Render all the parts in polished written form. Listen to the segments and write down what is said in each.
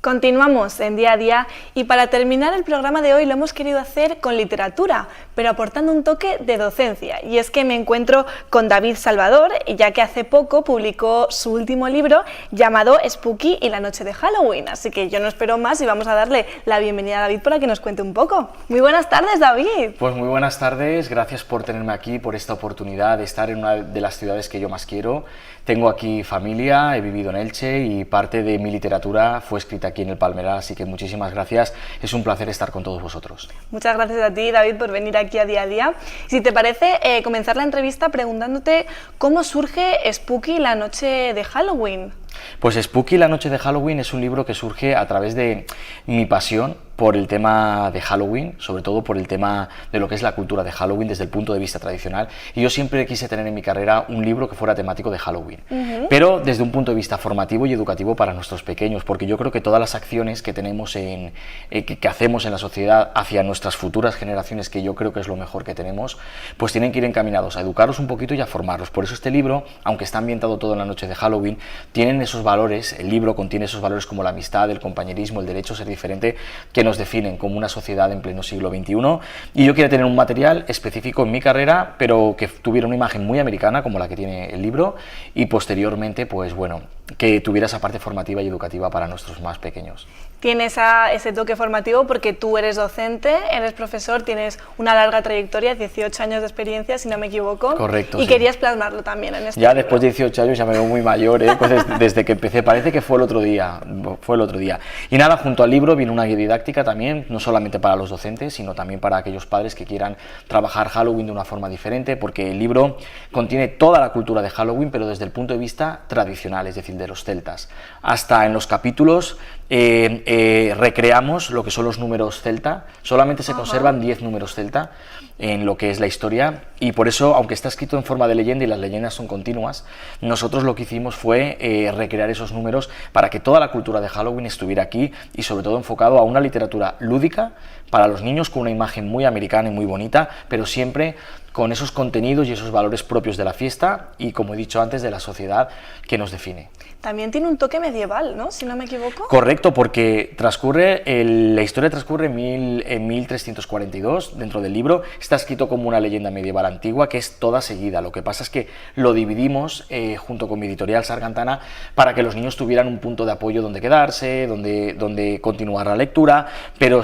Continuamos en Día a Día y para terminar el programa de hoy lo hemos querido hacer con literatura, pero aportando un toque de docencia. Y es que me encuentro con David Salvador, ya que hace poco publicó su último libro llamado Spooky y la noche de Halloween. Así que yo no espero más y vamos a darle la bienvenida a David para que nos cuente un poco. Muy buenas tardes, David. Pues muy buenas tardes, gracias por tenerme aquí, por esta oportunidad de estar en una de las ciudades que yo más quiero. Tengo aquí familia, he vivido en Elche y parte de mi literatura fue escrita aquí en el Palmeral, así que muchísimas gracias, es un placer estar con todos vosotros. Muchas gracias a ti, David, por venir aquí a Día a Día. Si te parece, comenzar la entrevista preguntándote cómo surge Spooky la noche de Halloween. Pues Spooky la noche de Halloween es un libro que surge a través de mi pasión por el tema de Halloween, sobre todo por el tema de lo que es la cultura de Halloween desde el punto de vista tradicional, y yo siempre quise tener en mi carrera un libro que fuera temático de Halloween, pero desde un punto de vista formativo y educativo para nuestros pequeños, porque yo creo que todas las acciones que tenemos que hacemos en la sociedad hacia nuestras futuras generaciones, que yo creo que es lo mejor que tenemos, pues tienen que ir encaminados a educarlos un poquito y a formarlos. Por eso este libro, aunque está ambientado todo en la noche de Halloween, tienen esos valores, el libro contiene esos valores como la amistad, el compañerismo, el derecho a ser diferente, que nos definen como una sociedad en pleno siglo XXI, y yo quería tener un material específico en mi carrera, pero que tuviera una imagen muy americana como la que tiene el libro, y posteriormente, pues bueno, que tuviera esa parte formativa y educativa para nuestros más pequeños. Tienes ese toque formativo porque tú eres docente, eres profesor, tienes una larga trayectoria, 18 años de experiencia, si no me equivoco. Correcto. Y sí. Querías plasmarlo también en este Ya libro. Después de 18 años ya me veo muy mayor, pues desde que empecé, parece que fue el otro día, Y nada, junto al libro viene una guía didáctica también, no solamente para los docentes, sino también para aquellos padres que quieran trabajar Halloween de una forma diferente, porque el libro contiene toda la cultura de Halloween, pero desde el punto de vista tradicional, es decir, de los celtas. Hasta en los capítulos recreamos lo que son los números celta, solamente se conservan 10 números celta en lo que es la historia, y por eso, aunque está escrito en forma de leyenda y las leyendas son continuas, nosotros lo que hicimos fue recrear esos números para que toda la cultura de Halloween estuviera aquí, y sobre todo enfocado a una literatura lúdica para los niños, con una imagen muy americana y muy bonita, pero siempre con esos contenidos y esos valores propios de la fiesta y, como he dicho antes, de la sociedad que nos define. También tiene un toque medieval, ¿no? Si no me equivoco. Correcto, porque la historia transcurre en 1342, dentro del libro. Está escrito como una leyenda medieval antigua, que es toda seguida. Lo que pasa es que lo dividimos junto con mi editorial Sargantana para que los niños tuvieran un punto de apoyo donde quedarse, donde continuar la lectura, pero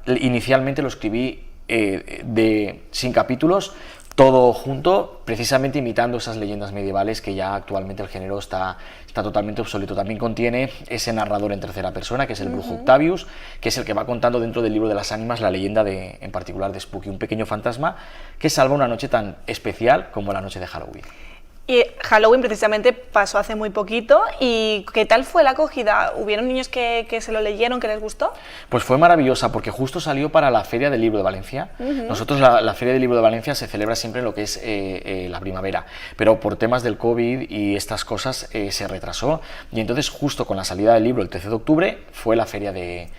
inicialmente lo escribí sin capítulos, todo junto, precisamente imitando esas leyendas medievales, que ya actualmente el género está totalmente obsoleto. También contiene ese narrador en tercera persona, que es el brujo Octavius, que es el que va contando dentro del libro de las ánimas la leyenda en particular de Spooky, un pequeño fantasma que salva una noche tan especial como la noche de Halloween. Y Halloween precisamente pasó hace muy poquito, ¿y qué tal fue la acogida? ¿Hubieron niños que se lo leyeron, que les gustó? Pues fue maravillosa, porque justo salió para la Feria del Libro de Valencia. Nosotros la Feria del Libro de Valencia se celebra siempre en lo que es la primavera, pero por temas del COVID y estas cosas se retrasó, y entonces justo con la salida del libro el 13 de octubre fue la Feria de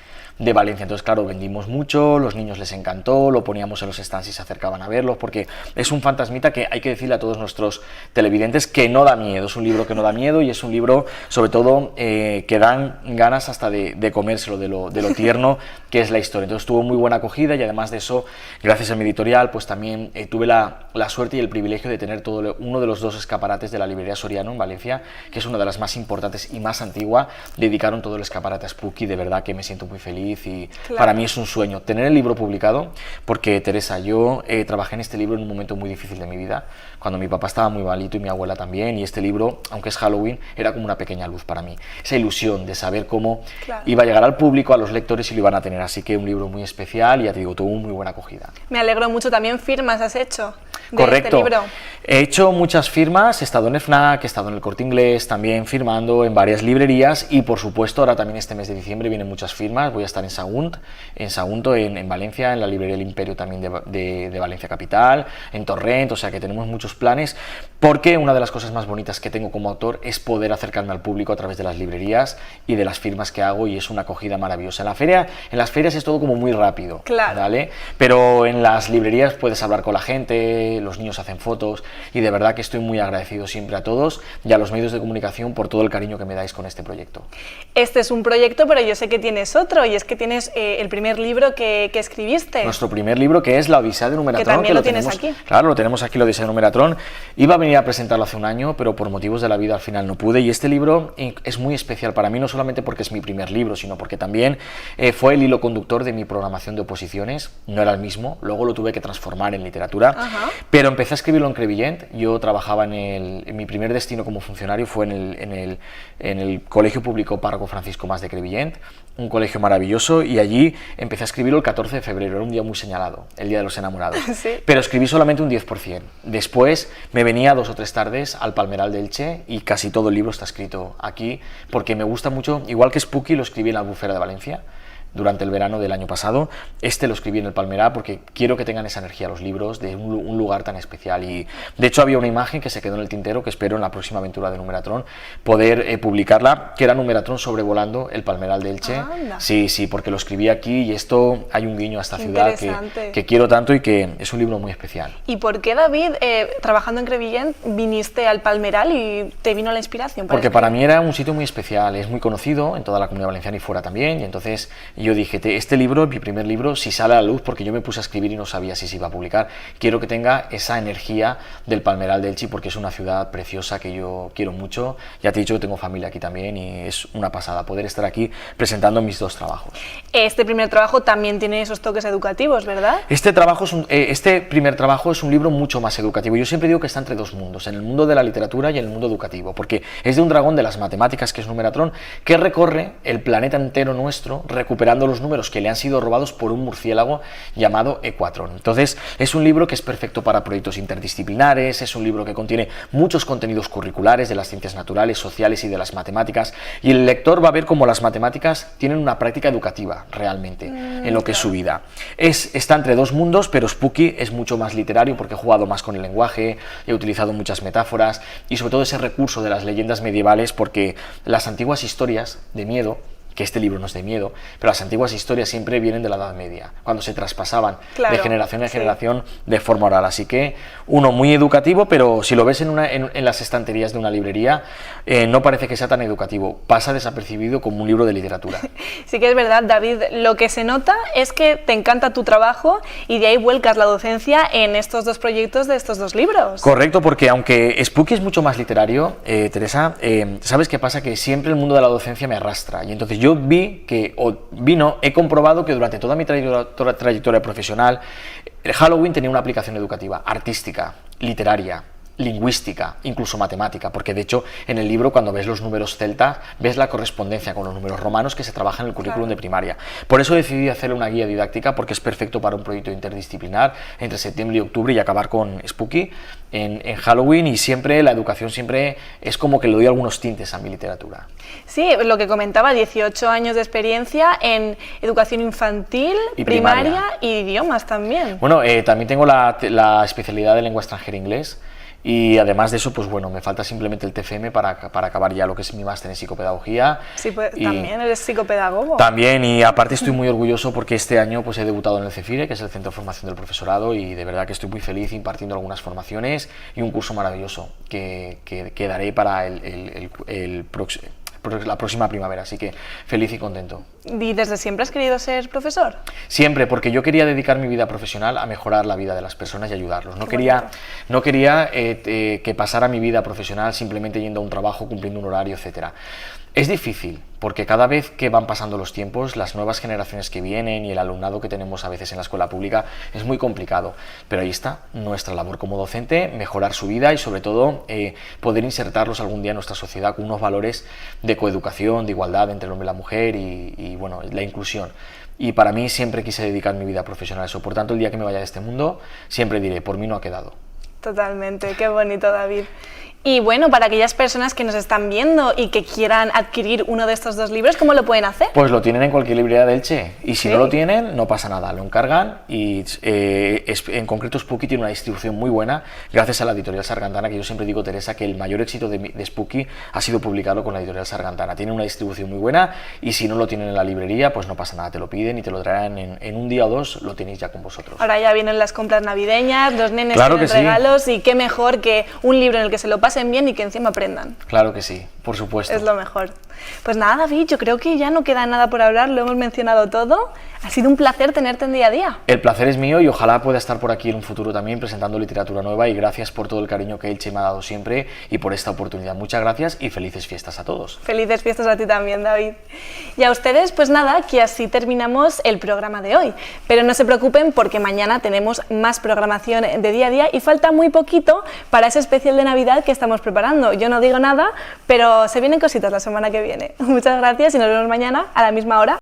Valencia. Entonces, claro, vendimos mucho, los niños les encantó, lo poníamos en los stands y se acercaban a verlos, porque es un fantasmita que hay que decirle a todos nuestros televidentes que no da miedo, es un libro que no da miedo, y es un libro, sobre todo, que dan ganas hasta de comérselo, de lo tierno que es la historia. Entonces tuvo muy buena acogida, y además de eso, gracias a mi editorial, pues también tuve la suerte y el privilegio de tener uno de los 2 escaparates de la librería Soriano en Valencia, que es una de las más importantes y más antigua. Dedicaron todo el escaparate a Spooky, de verdad que me siento muy feliz, y claro, para mí es un sueño tener el libro publicado, porque, Teresa, yo trabajé en este libro en un momento muy difícil de mi vida, cuando mi papá estaba muy malito y mi abuela también, y este libro, aunque es Halloween, era como una pequeña luz para mí, esa ilusión de saber cómo iba a llegar al público, a los lectores, y lo iban a tener. Así que un libro muy especial, y ya te digo, tuvo muy buena acogida. Me alegro mucho. ¿También firmas has hecho de Correcto. este libro? He hecho muchas firmas, he estado en el FNAC, he estado en el Corte Inglés, también firmando en varias librerías, y por supuesto ahora también este mes de diciembre vienen muchas firmas. Voy a estar en Sagunto, en Valencia, en la librería El Imperio también de Valencia Capital, en Torrent, o sea que tenemos muchos planes, porque una de las cosas más bonitas que tengo como autor es poder acercarme al público a través de las librerías y de las firmas que hago, y es una acogida maravillosa. En las ferias es todo como muy rápido, claro, ¿vale? Pero en las librerías puedes hablar con la gente, los niños hacen fotos, y de verdad que estoy muy agradecido siempre a todos y a los medios de comunicación por todo el cariño que me dais con este proyecto. Este es un proyecto, pero yo sé que tienes otro, y es que tienes el primer libro que escribiste. Nuestro primer libro, que es La Odisea de Numeratron. Que también lo tienes aquí. Claro, lo tenemos aquí, La Odisea de Numeratron. Iba a venir a presentarlo hace un año, pero por motivos de la vida al final no pude, y este libro es muy especial para mí, no solamente porque es mi primer libro, sino porque también fue el hilo conductor de mi programación de oposiciones. No era el mismo, luego lo tuve que transformar en literatura. Ajá. Pero empecé a escribirlo en Crevillent. Yo trabajaba en mi primer destino como funcionario fue en el Colegio Público Párroco Francisco Más de Crevillent, un colegio maravilloso, y allí empecé a escribirlo el 14 de febrero, era un día muy señalado, el Día de los Enamorados. Sí. Pero escribí solamente un 10%. Después me venía 2 o 3 tardes al Palmeral de Elche y casi todo el libro está escrito aquí, porque me gusta mucho, igual que Spooky lo escribí en la Albufera de Valencia, durante el verano del año pasado. Este lo escribí en el Palmeral porque quiero que tengan esa energía los libros de un lugar tan especial, y de hecho había una imagen que se quedó en el tintero que espero en la próxima aventura de Numeratron poder publicarla, que era Numeratron sobrevolando el Palmeral de Elche. Sí, porque lo escribí aquí, y esto hay un guiño a esta ciudad que quiero tanto y que es un libro muy especial. ¿Y por qué, David, trabajando en Crevillent, viniste al Palmeral y te vino la inspiración? Porque para mí era un sitio muy especial, es muy conocido en toda la Comunidad Valenciana y fuera también, y entonces yo dije, este libro, mi primer libro, si sale a la luz, porque yo me puse a escribir y no sabía si se iba a publicar, quiero que tenga esa energía del Palmeral de Elche, porque es una ciudad preciosa que yo quiero mucho. Ya te he dicho que tengo familia aquí también, y es una pasada poder estar aquí presentando mis 2 trabajos. Este primer trabajo también tiene esos toques educativos, ¿verdad? Este primer trabajo es un libro mucho más educativo. Yo siempre digo que está entre 2 mundos, en el mundo de la literatura y en el mundo educativo, porque es de un dragón de las matemáticas, que es Numeratron, que recorre el planeta entero nuestro recuperando los números que le han sido robados por un murciélago llamado Equatron. Entonces es un libro que es perfecto para proyectos interdisciplinares, es un libro que contiene muchos contenidos curriculares de las ciencias naturales, sociales y de las matemáticas, y el lector va a ver cómo las matemáticas tienen una práctica educativa realmente en lo que es su vida. Está entre 2 mundos, pero Spooky es mucho más literario porque he jugado más con el lenguaje, he utilizado muchas metáforas y sobre todo ese recurso de las leyendas medievales, porque las antiguas historias de miedo, que este libro no es de miedo, pero las antiguas historias siempre vienen de la Edad Media, cuando se traspasaban de generación en generación de forma oral. Así que uno muy educativo, pero si lo ves en las estanterías de una librería, no parece que sea tan educativo, pasa desapercibido como un libro de literatura. Sí que es verdad, David, lo que se nota es que te encanta tu trabajo y de ahí vuelcas la docencia en estos 2 proyectos de estos 2 libros. Correcto, porque aunque Spooky es mucho más literario, Teresa, ¿sabes qué pasa? Que siempre el mundo de la docencia me arrastra, y entonces yo he comprobado que durante toda mi trayectoria profesional, el Halloween tenía una aplicación educativa, artística, literaria, lingüística, incluso matemática, porque de hecho en el libro, cuando ves los números celtas, ves la correspondencia con los números romanos que se trabaja en el currículum de primaria. Por eso decidí hacer una guía didáctica, porque es perfecto para un proyecto interdisciplinar entre septiembre y octubre, y acabar con Spooky en Halloween, y siempre la educación siempre es como que le doy algunos tintes a mi literatura. Sí, lo que comentaba, 18 años de experiencia en educación infantil, y primaria y idiomas también. Bueno, también tengo la especialidad de lengua extranjera inglés. Y además de eso, pues bueno, me falta simplemente el TFM para acabar ya lo que es mi máster en psicopedagogía. Sí, pues también eres psicopedagogo. También, y aparte estoy muy orgulloso porque este año pues he debutado en el CEFIRE, que es el Centro de Formación del Profesorado, y de verdad que estoy muy feliz impartiendo algunas formaciones y un curso maravilloso que daré para la próxima primavera, así que feliz y contento. ¿Y desde siempre has querido ser profesor? Siempre, porque yo quería dedicar mi vida profesional a mejorar la vida de las personas y ayudarlos. No quería que pasara mi vida profesional simplemente yendo a un trabajo, cumpliendo un horario, etcétera. Es difícil, porque cada vez que van pasando los tiempos, las nuevas generaciones que vienen y el alumnado que tenemos a veces en la escuela pública es muy complicado, pero ahí está nuestra labor como docente, mejorar su vida y sobre todo poder insertarlos algún día en nuestra sociedad con unos valores de coeducación, de igualdad entre el hombre y la mujer y bueno, la inclusión. Y para mí siempre quise dedicar mi vida profesional a eso, por tanto el día que me vaya de este mundo siempre diré, por mí no ha quedado. Totalmente, qué bonito, David. Y bueno, para aquellas personas que nos están viendo y que quieran adquirir uno de estos 2 libros, ¿cómo lo pueden hacer? Pues lo tienen en cualquier librería de Elche, y si ¿Sí? no lo tienen, no pasa nada, lo encargan, y en concreto Spooky tiene una distribución muy buena, gracias a la editorial Sargantana, que yo siempre digo, Teresa, que el mayor éxito de Spooky ha sido publicarlo con la editorial Sargantana. Tiene una distribución muy buena, y si no lo tienen en la librería, pues no pasa nada, te lo piden y te lo traerán en un día o 2, lo tenéis ya con vosotros. Ahora ya vienen las compras navideñas, los nenes Claro tienen que sí. regalos, y qué mejor que un libro en el que se lo pasen bien y que encima aprendan. Claro que sí, por supuesto. Es lo mejor. Pues nada, David, yo creo que ya no queda nada por hablar, lo hemos mencionado todo. Ha sido un placer tenerte en Día a Día. El placer es mío, y ojalá pueda estar por aquí en un futuro también presentando literatura nueva, y gracias por todo el cariño que Elche me ha dado siempre y por esta oportunidad. Muchas gracias y felices fiestas a todos. Felices fiestas a ti también, David. Y a ustedes, pues nada, que así terminamos el programa de hoy. Pero no se preocupen, porque mañana tenemos más programación de Día a Día y falta muy poquito para ese especial de Navidad que estamos preparando. Yo no digo nada, pero se vienen cositas la semana que viene. Muchas gracias y nos vemos mañana a la misma hora.